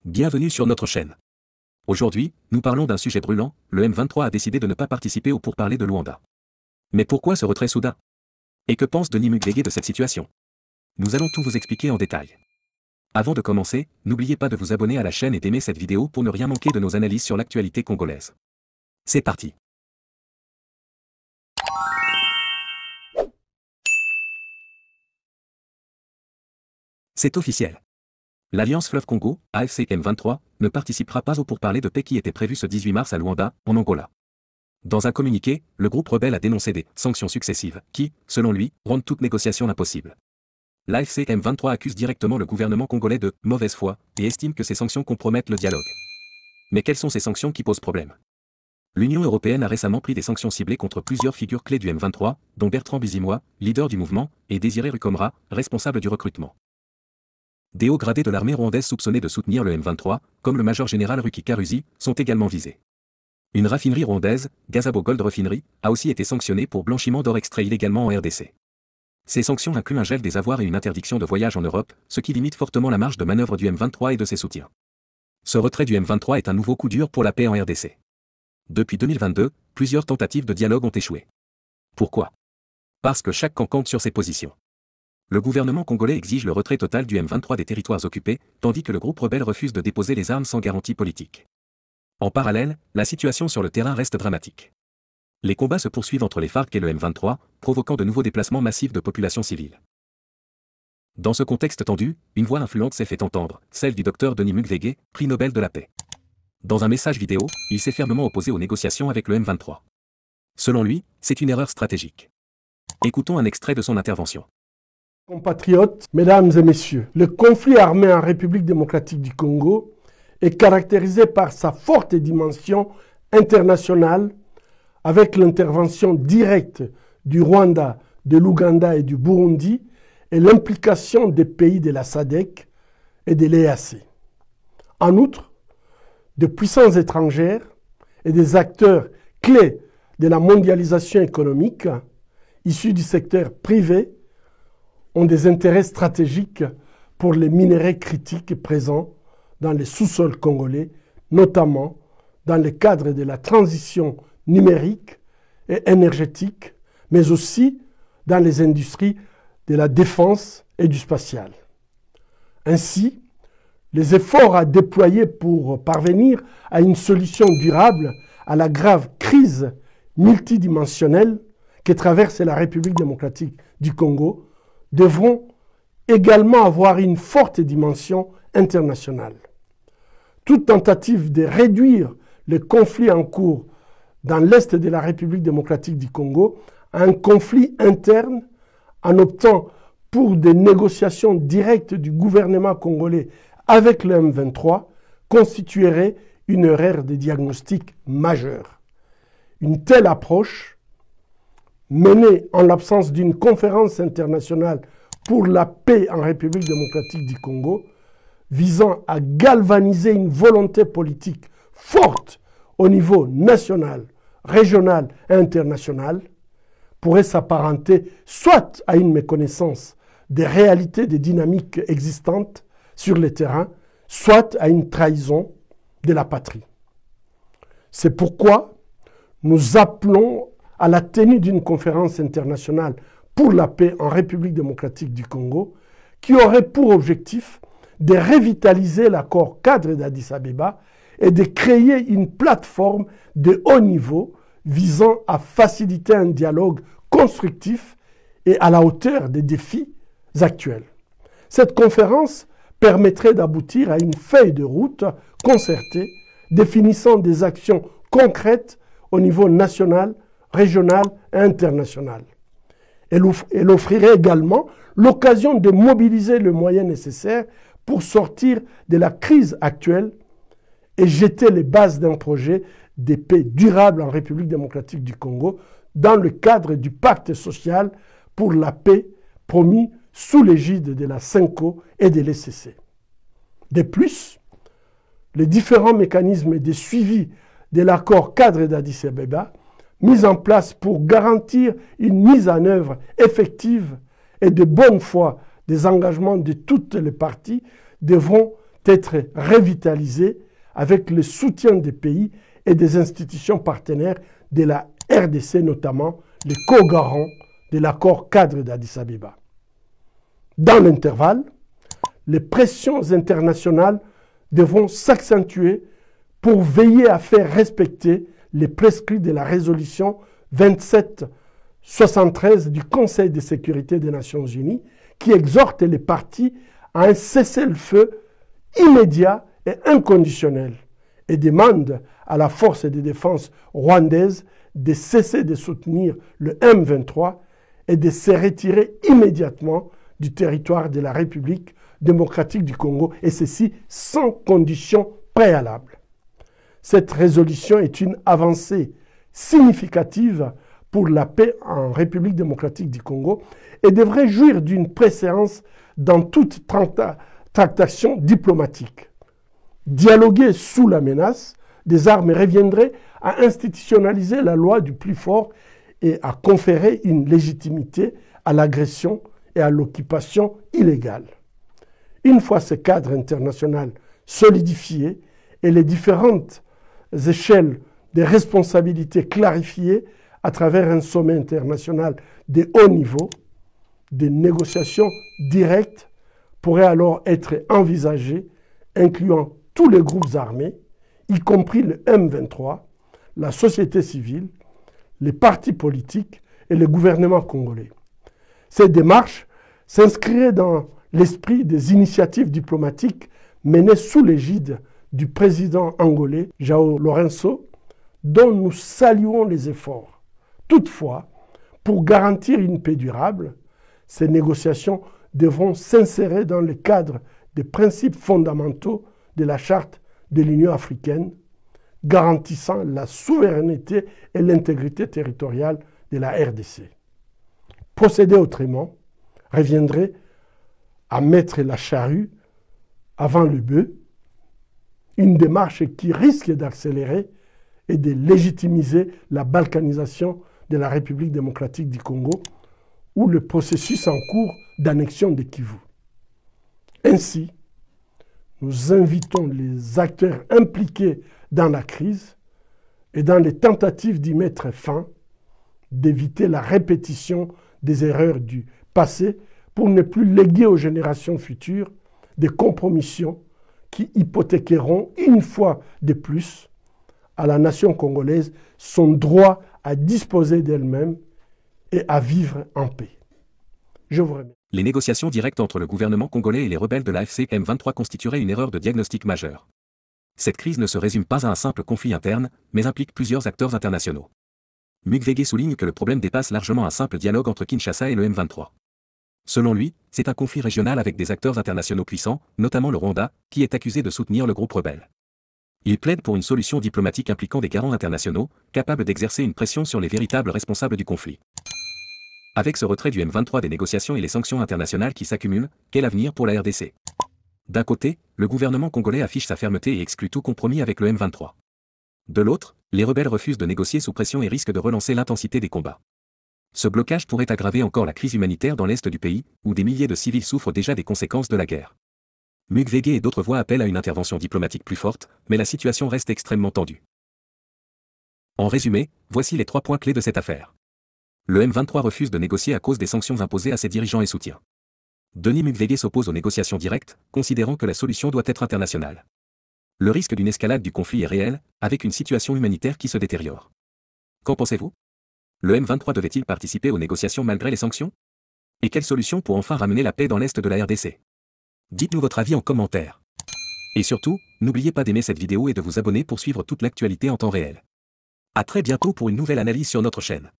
Bienvenue sur notre chaîne. Aujourd'hui, nous parlons d'un sujet brûlant, le M23 a décidé de ne pas participer aux pourparlers de Luanda. Mais pourquoi ce retrait soudain? Et que pense Denis Mukwege de cette situation? Nous allons tout vous expliquer en détail. Avant de commencer, n'oubliez pas de vous abonner à la chaîne et d'aimer cette vidéo pour ne rien manquer de nos analyses sur l'actualité congolaise. C'est parti. C'est officiel. L'Alliance Fleuve Congo, AFC M23, ne participera pas aux pourparlers de paix qui étaient prévus ce 18 mars à Luanda, en Angola. Dans un communiqué, le groupe rebelle a dénoncé des sanctions successives qui, selon lui, rendent toute négociation impossible. L'AFC M23 accuse directement le gouvernement congolais de mauvaise foi et estime que ces sanctions compromettent le dialogue. Mais quelles sont ces sanctions qui posent problème? L'Union européenne a récemment pris des sanctions ciblées contre plusieurs figures clés du M23, dont Bertrand Bisimwa, leader du mouvement, et Désiré Rukomra, responsable du recrutement. Des hauts gradés de l'armée rwandaise soupçonnés de soutenir le M23, comme le major général Ruki Karuzi, sont également visés. Une raffinerie rwandaise, Gazabo Gold Refinery, a aussi été sanctionnée pour blanchiment d'or extrait illégalement en RDC. Ces sanctions incluent un gel des avoirs et une interdiction de voyage en Europe, ce qui limite fortement la marge de manœuvre du M23 et de ses soutiens. Ce retrait du M23 est un nouveau coup dur pour la paix en RDC. Depuis 2022, plusieurs tentatives de dialogue ont échoué. Pourquoi? Parce que chaque camp compte sur ses positions. Le gouvernement congolais exige le retrait total du M23 des territoires occupés, tandis que le groupe rebelle refuse de déposer les armes sans garantie politique. En parallèle, la situation sur le terrain reste dramatique. Les combats se poursuivent entre les FARC et le M23, provoquant de nouveaux déplacements massifs de populations civiles. Dans ce contexte tendu, une voix influente s'est fait entendre, celle du docteur Denis Mukwege, prix Nobel de la paix. Dans un message vidéo, il s'est fermement opposé aux négociations avec le M23. Selon lui, c'est une erreur stratégique. Écoutons un extrait de son intervention. Compatriotes, mesdames et messieurs, le conflit armé en République démocratique du Congo est caractérisé par sa forte dimension internationale avec l'intervention directe du Rwanda, de l'Ouganda et du Burundi et l'implication des pays de la SADC et de l'EAC. En outre, de puissances étrangères et des acteurs clés de la mondialisation économique issus du secteur privé ont des intérêts stratégiques pour les minerais critiques présents dans les sous-sols congolais, notamment dans le cadre de la transition numérique et énergétique, mais aussi dans les industries de la défense et du spatial. Ainsi, les efforts à déployer pour parvenir à une solution durable à la grave crise multidimensionnelle que traverse la République démocratique du Congo devront également avoir une forte dimension internationale. Toute tentative de réduire le conflit en cours dans l'est de la République démocratique du Congo à un conflit interne en optant pour des négociations directes du gouvernement congolais avec le M23 constituerait une erreur de diagnostic majeure. Une telle approche menée en l'absence d'une conférence internationale pour la paix en République démocratique du Congo, visant à galvaniser une volonté politique forte au niveau national, régional et international, pourrait s'apparenter soit à une méconnaissance des réalités des dynamiques existantes sur le terrain, soit à une trahison de la patrie. C'est pourquoi nous appelons à la tenue d'une conférence internationale pour la paix en République démocratique du Congo, qui aurait pour objectif de revitaliser l'accord cadre d'Addis Abeba et de créer une plateforme de haut niveau visant à faciliter un dialogue constructif et à la hauteur des défis actuels. Cette conférence permettrait d'aboutir à une feuille de route concertée définissant des actions concrètes au niveau national, régional et international. Elle offrirait également l'occasion de mobiliser le moyen nécessaire pour sortir de la crise actuelle et jeter les bases d'un projet de paix durable en République démocratique du Congo dans le cadre du pacte social pour la paix promis sous l'égide de la CENCO et de l'ECC. De plus, les différents mécanismes de suivi de l'accord cadre d'Addis Abeba mis en place pour garantir une mise en œuvre effective et de bonne foi des engagements de toutes les parties devront être revitalisée avec le soutien des pays et des institutions partenaires de la RDC, notamment les co-garants de l'accord cadre d'Addis Abeba. Dans l'intervalle, les pressions internationales devront s'accentuer pour veiller à faire respecter les prescrits de la résolution 2773 du Conseil de sécurité des Nations Unies qui exhorte les parties à un cessez-le-feu immédiat et inconditionnel et demande à la force de défense rwandaise de cesser de soutenir le M23 et de se retirer immédiatement du territoire de la République démocratique du Congo, et ceci sans condition préalable. Cette résolution est une avancée significative pour la paix en République démocratique du Congo et devrait jouir d'une préséance dans toute tractation diplomatique. Dialoguer sous la menace des armes reviendrait à institutionnaliser la loi du plus fort et à conférer une légitimité à l'agression et à l'occupation illégale. Une fois ce cadre international solidifié et les différentes échelles des responsabilités clarifiées à travers un sommet international de haut niveau, des négociations directes pourraient alors être envisagées, incluant tous les groupes armés, y compris le M23, la société civile, les partis politiques et le gouvernement congolais. Cette démarche s'inscrirait dans l'esprit des initiatives diplomatiques menées sous l'égide du président angolais João Lourenço, dont nous saluons les efforts. Toutefois, pour garantir une paix durable, ces négociations devront s'insérer dans le cadre des principes fondamentaux de la Charte de l'Union africaine, garantissant la souveraineté et l'intégrité territoriale de la RDC. Procéder autrement reviendrait à mettre la charrue avant le bœuf, une démarche qui risque d'accélérer et de légitimiser la balkanisation de la République démocratique du Congo ou le processus en cours d'annexion de Kivu. Ainsi, nous invitons les acteurs impliqués dans la crise et dans les tentatives d'y mettre fin, d'éviter la répétition des erreurs du passé pour ne plus léguer aux générations futures des compromissions qui hypothéqueront une fois de plus à la nation congolaise son droit à disposer d'elle-même et à vivre en paix. Je vous remercie. Les négociations directes entre le gouvernement congolais et les rebelles de l'AFC M23 constitueraient une erreur de diagnostic majeure. Cette crise ne se résume pas à un simple conflit interne, mais implique plusieurs acteurs internationaux. Mukwege souligne que le problème dépasse largement un simple dialogue entre Kinshasa et le M23. Selon lui, c'est un conflit régional avec des acteurs internationaux puissants, notamment le Rwanda, qui est accusé de soutenir le groupe rebelle. Il plaide pour une solution diplomatique impliquant des garants internationaux, capables d'exercer une pression sur les véritables responsables du conflit. Avec ce retrait du M23 des négociations et les sanctions internationales qui s'accumulent, quel avenir pour la RDC? D'un côté, le gouvernement congolais affiche sa fermeté et exclut tout compromis avec le M23. De l'autre, les rebelles refusent de négocier sous pression et risquent de relancer l'intensité des combats. Ce blocage pourrait aggraver encore la crise humanitaire dans l'est du pays, où des milliers de civils souffrent déjà des conséquences de la guerre. Mukwege et d'autres voix appellent à une intervention diplomatique plus forte, mais la situation reste extrêmement tendue. En résumé, voici les 3 points clés de cette affaire. Le M23 refuse de négocier à cause des sanctions imposées à ses dirigeants et soutiens. Denis Mukwege s'oppose aux négociations directes, considérant que la solution doit être internationale. Le risque d'une escalade du conflit est réel, avec une situation humanitaire qui se détériore. Qu'en pensez-vous? Le M23 devait-il participer aux négociations malgré les sanctions? Et quelle solution pour enfin ramener la paix dans l'est de la RDC? Dites-nous votre avis en commentaire. Et surtout, n'oubliez pas d'aimer cette vidéo et de vous abonner pour suivre toute l'actualité en temps réel. À très bientôt pour une nouvelle analyse sur notre chaîne.